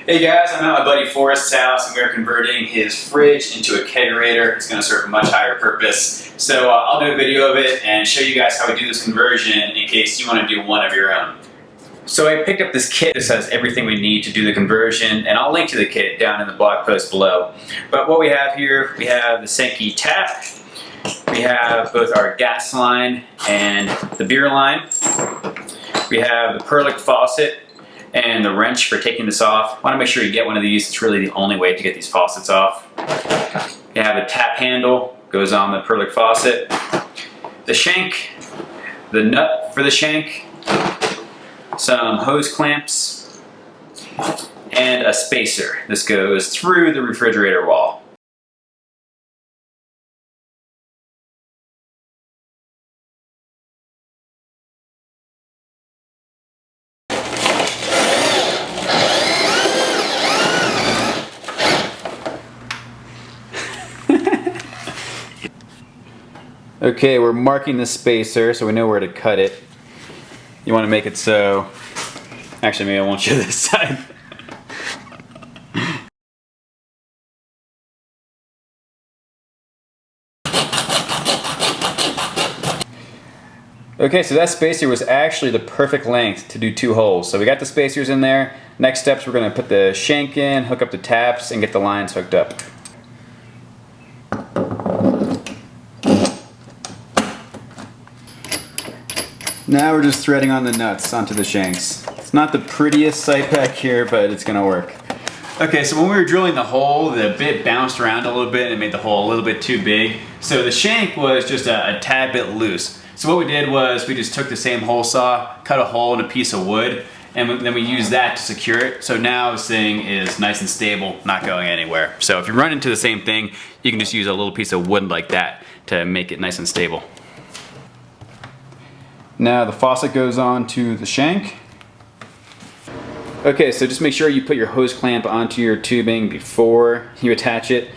Hey guys, I'm at my buddy Forrest's house and we're converting his fridge into a kegerator. It's going to serve a much higher purpose. So I'll do a video of it and show you guys how we do this conversion in case you want to do one of your own. So I picked up this kit. This has everything we need to do the conversion, and I'll link to the kit down in the blog post below. But what we have here, we have the Sankey tap, we have both our gas line and the beer line, we have the Perlick faucet, and the wrench for taking this off. Want to make sure you get one of these. It's really the only way to get these faucets off. You have a tap handle, goes on the Perlick faucet. The shank, the nut for the shank, some hose clamps, and a spacer. This goes through the refrigerator wall. Okay, we're marking the spacer so we know where to cut it. You want to make it so... Actually, maybe I won't show this side. Okay, so that spacer was actually the perfect length to do 2 holes. So we got the spacers in there. Next steps, we're going to put the shank in, hook up the taps, and get the lines hooked up. Now we're just threading on the nuts onto the shanks. It's not the prettiest sight back here, but it's gonna work. Okay, so when we were drilling the hole, the bit bounced around a little bit and made the hole a little bit too big. So the shank was just a tad bit loose. So what we did was we just took the same hole saw, cut a hole in a piece of wood, and then we used that to secure it. So now this thing is nice and stable, not going anywhere. So if you run into the same thing, you can just use a little piece of wood like that to make it nice and stable. Now the faucet goes on to the shank. Okay, so just make sure you put your hose clamp onto your tubing before you attach it,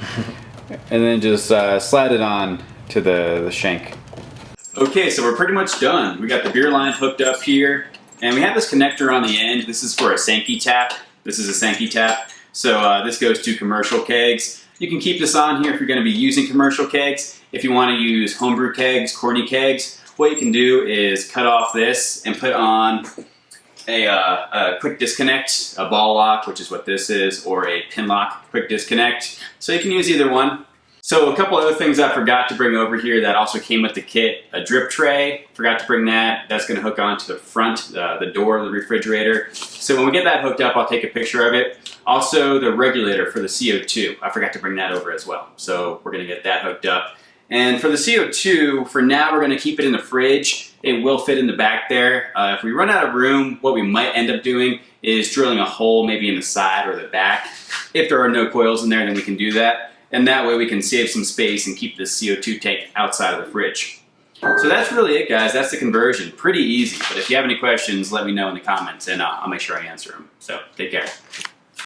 and then just slide it on to the shank. Okay, so we're pretty much done. We got the beer line hooked up here, and we have this connector on the end. This is for a Sankey tap. This is a Sankey tap. So this goes to commercial kegs. You can keep this on here if you're going to be using commercial kegs. If you want to use homebrew kegs, corny kegs, what you can do is cut off this and put on a quick disconnect, a ball lock, which is what this is, or a pin lock quick disconnect. So you can use either one. So a couple other things I forgot to bring over here that also came with the kit. A drip tray, forgot to bring that. That's gonna hook onto the front, the door of the refrigerator. So when we get that hooked up, I'll take a picture of it. Also the regulator for the CO2, I forgot to bring that over as well. So we're gonna get that hooked up. And for the CO2, for now we're going to keep it in the fridge. It will fit in the back there. If we run out of room, what we might end up doing is drilling a hole maybe in the side or the back. If there are no coils in there, then we can do that. And that way we can save some space and keep the CO2 tank outside of the fridge. So that's really it, guys. That's the conversion. Pretty easy. But if you have any questions, let me know in the comments and I'll make sure I answer them. So take care.